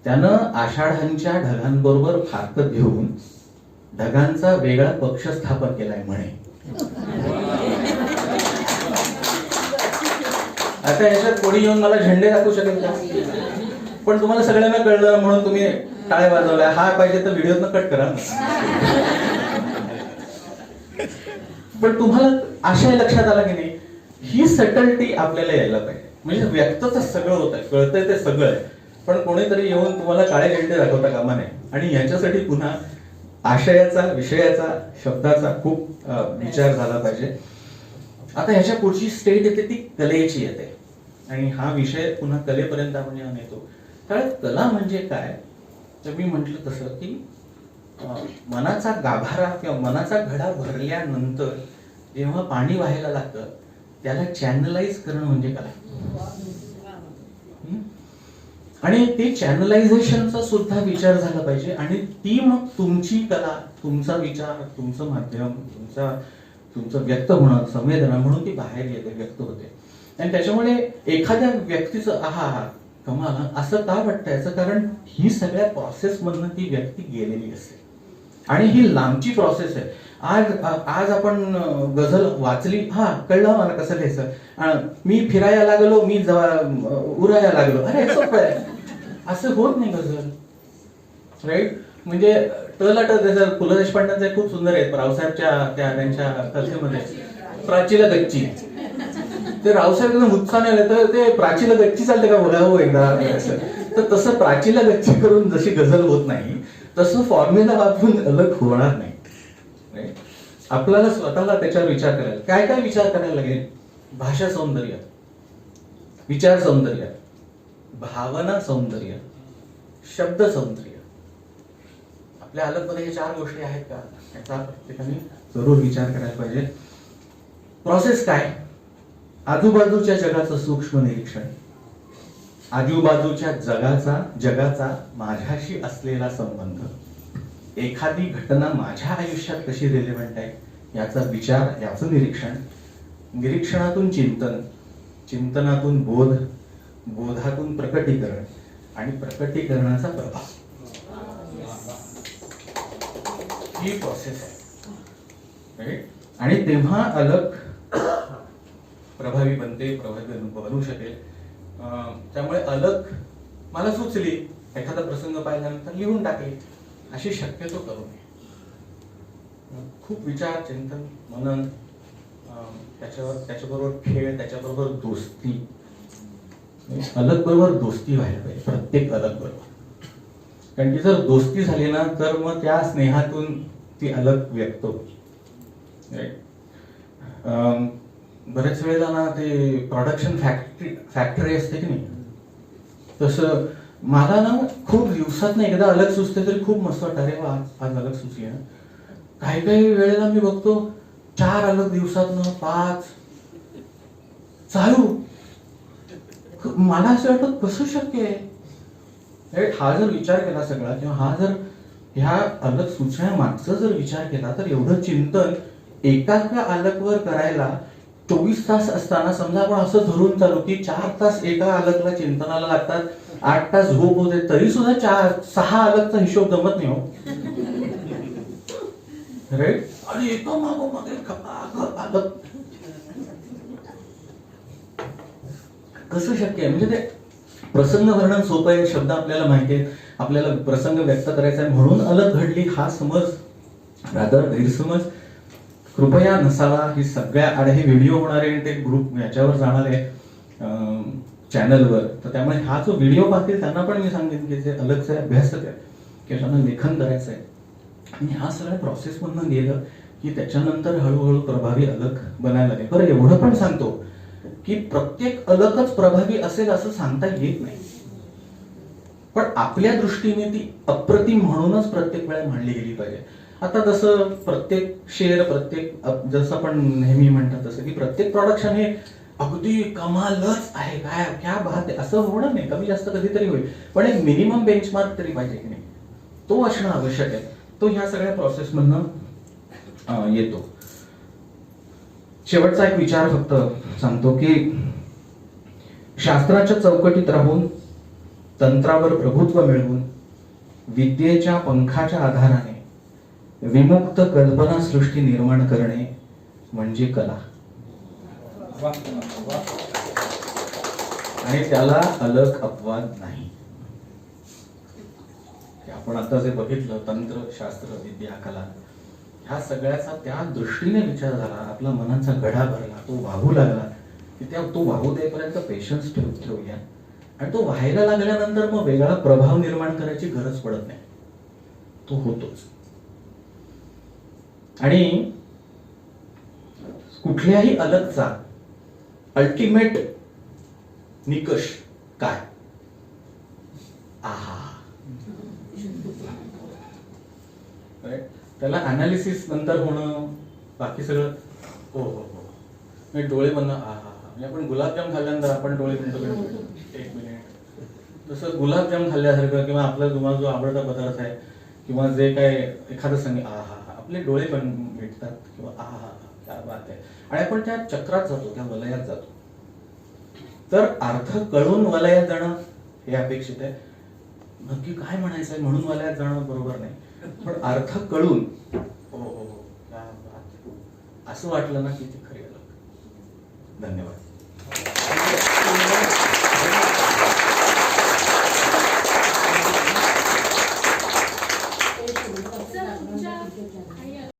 त्यानं आषाढांच्या ढगांबरोबर फारकत घेऊन ढगांचा वेगळा पक्ष स्थापन केलाय म्हणे. आता याच्यात कोणी येऊन मला झेंडे दाखवू शकेल का? पण तुम्हाला सगळ्यांना कळलं म्हणून तुम्ही टाळ्या वाजवल्या. हा पाहिजे तर व्हिडिओतनं कट करा. पण तुम्हाला आशय लक्षात आला की नाही, ही सटलटी आपल्याला यायला पाहिजे. म्हणजे व्यक्तच सगळं होत आहे, कळतंय ते सगळं आहे, पण कोणीतरी येऊन तुम्हाला काळे झेंडे दाखवता कामा नये. आणि याच्यासाठी पुन्हा आशयाचा, विषयाचा, शब्दाचा खूप विचार झाला पाहिजे. आता ह्याच्या पुढची स्टेट येते ती कलेची येते, आणि हा विषय पुन्हा कलेपर्यंत आपण जेव्हा नेतो, कारण कला म्हणजे काय, तर मी म्हटलं तसं की मनाचा गाभारा किंवा मनाचा घडा भरल्यानंतर जेव्हा पाणी व्हायला लागतं त्याला चॅनलाइज करणं म्हणजे कला. आणि ते चॅनलायझेशनचा सुद्धा विचार झाला पाहिजे, आणि ती मग तुमची कला, तुमचा विचार, तुमचं माध्यम, तुमचं व्यक्त होणं, संवेदना म्हणून ती बाहेर येते, व्यक्त होते. आणि त्याच्यामुळे एखाद्या व्यक्तीचं आहा कमाल असं का वाटतं, याचं कारण ही सगळ्या प्रोसेस मधनं ती व्यक्ती गेलेली असते, आणि ही लांबची प्रोसेस आहे. आज आपण गझल वाचली, हा कळलं मला कसं लिहायचं, मी फिरायला लागलो, मी उरायला लागलो, अरे सोपं आहे. असं होत नाही गझल, राईट. म्हणजे टला जसं पु ल देशपांडेंचे खूप सुंदर आहेत रावसाहेबच्या त्या त्यांच्या कथेमध्ये प्राचीला गच्ची. ते रावसाहेब एकदम उत्साहाने आले तर ते प्राचीला गच्ची चालते का बोला हो एकदा असं. तर तसं प्राचीला गच्ची करून जशी गझल होत नाही तसं फॉर्म्युला वापरून अलग होणार नाही. आपल्याला स्वतःला त्याच्यावर विचार करायला काय काय विचार करायला लागेल. भाषा सौंदर्य, विचार सौंदर्य, भावना सौंदर्य, शब्द सौंदर्य. आपल्या अलगमध्ये हे 4 गोष्टी आहेत का याचा प्रत्येकाने जरूर विचार करायला पाहिजे. प्रोसेस काय. आजूबाजूच्या जगाचं सूक्ष्म निरीक्षण, आजूबाजूच्या जगाचा माझ्याशी असलेला संबंध, एखादी घटना माझ्या आयुष्यात कशी रिलेव्हंट आहे याचा विचार, याचं निरीक्षण, निरीक्षणातून चिंतन, चिंतनातून बोध, बोधातून प्रकटीकरण आणि प्रकटीकरणाचा प्रभाव. ही प्रोसेस आहे. आणि तेव्हा अलग प्रभावी बनते, प्रभावी बनू शकेल. त्यामुळे अलग मला सुचली, एखादा प्रसंग पाहिल्यानंतर लिहून टाकली अशी शक्यतो करू नये. खूप विचार, चिंतन, मनन, त्याच्याबरोबर खेळ, त्याच्याबरोबर दोस्ती. अलग बरोबर दोस्ती व्हायला पाहिजे प्रत्येक अलग बरोबर. कारण की जर दोस्ती झाली ना तर मग त्या स्नेहातून ती अलग व्यक्त होते. बरेच वेळेला ना ते प्रोडक्शन फॅक्टरी असते की नाही, तसं मला ना खूप दिवसात ना एकदा अलग सुचते तरी खूप मस्त वाटतं. अरे वा आज अलग सुचली ना. काही काही वेळेला मी बघतो 4 अलग दिवसात ना 5 चालू. मला असं वाटतं कसं शक्य आहे. हा जर विचार केला सगळा किंवा हा जर ह्या अलग सूचना मागचा जर विचार केला तर एवढं चिंतन एका अलगवर करायला 24 तास असताना समजा आपण असं धरून चालू की 4 तास एका अलगला चिंतनाला लागतात, 8 तास झोप होते, तरी सुद्धा 6 अलगचा हिशोब जमत नाही हो. राईट. आणि एका मागोमागे अलग कसं शक्य आहे. म्हणजे ते प्रसंग वर्णन सोपं आहे, शब्द आपल्याला माहिती आहेत, आपल्याला प्रसंग व्यक्त करायचा आहे म्हणून अलग घडली हा समज, रादर गैरसमज कृपया नसावा. ही सगळ्या आणि हे व्हिडिओ होणारे ते ग्रुप याच्यावर जाणारे चॅनलवर, तर त्यामुळे हा जो व्हिडिओ पाहतील त्यांना पण मी सांगेन की जे अलगचे अभ्यासक आहे किंवा त्यांना लेखन करायचं आहे आणि ह्या सगळ्या प्रोसेसमधून गेलं की त्याच्यानंतर हळूहळू प्रभावी अलग बनायला लागेल. बरं एवढं पण सांगतो की प्रत्येक अलगच प्रभावी असेल असं सांगता येत नाही, पण आपल्या दृष्टीने ती अप्रतिम म्हणूनच प्रत्येक वेळा मांडली गेली पाहिजे. आता जसं प्रत्येक शेअर, प्रत्येक जसं आपण नेहमी म्हणतात तसं की प्रत्येक प्रोडक्शन हे अगदी कमालच आहे, काय क्या बात आहे असं होणार नाही. कमी जास्त कधीतरी होईल, पण एक मिनिमम बेंचमार्क तरी पाहिजे की नाही, तो असणं आवश्यक आहे. तो ह्या सगळ्या प्रोसेस मधनं येतो. शेवटचा एक विचार फक्त सांगतो की शास्त्राच्या चौकटीत राहून, तंत्रावर प्रभुत्व मिळवून, विद्येच्या पंखाच्या आधाराने विमुक्त कल्पना सृष्टी निर्माण करणे म्हणजे कला. आणि त्याला अलग अपवाद नाही. आपण आता जे बघितलं तंत्र, शास्त्र, विद्या, कला, ह्या सगळ्याचा त्या दृष्टीने विचार झाला, आपला मनाचा गढा भरला, तो वाहू लागला की तो वाहू देईपर्यंत पेशन्स ठेवूया. आणि तो व्हायला लागल्यानंतर मग वेगळा प्रभाव निर्माण करायची गरज पडत नाही, तो होतोच. आणि कुठल्याही अलगचा अल्टिमेट निकष काय. आहा, त्याला अनालिसिस नंतर होणं, बाकी सगळं हो हो हो. म्हणजे डोळे बंद, आहा, म्हणजे आपण गुलाबजाम खाल्ल्यानंतर आपण डोळे बंद करतो 1 मिनिट, तसं गुलाबजाम खाल्ल्यासारखं किंवा आपला तुम्हाला जो आवडता पदार्थ आहे किंवा जे काय एखादं संगीत, आहा, आपले डोळे पण भेटतात किंवा आहा क्या बात आहे. आणि आपण त्या चक्रात जातो, त्या वलयात जातो. तर अर्थ कळून वलयात जाणं हे अपेक्षित आहे. नक्की काय म्हणायचंय म्हणून वलयात जाणं बरोबर नाही, पण अर्थ कळून हो हो हो असं वाटलं ना की ती खरी अलग. धन्यवाद.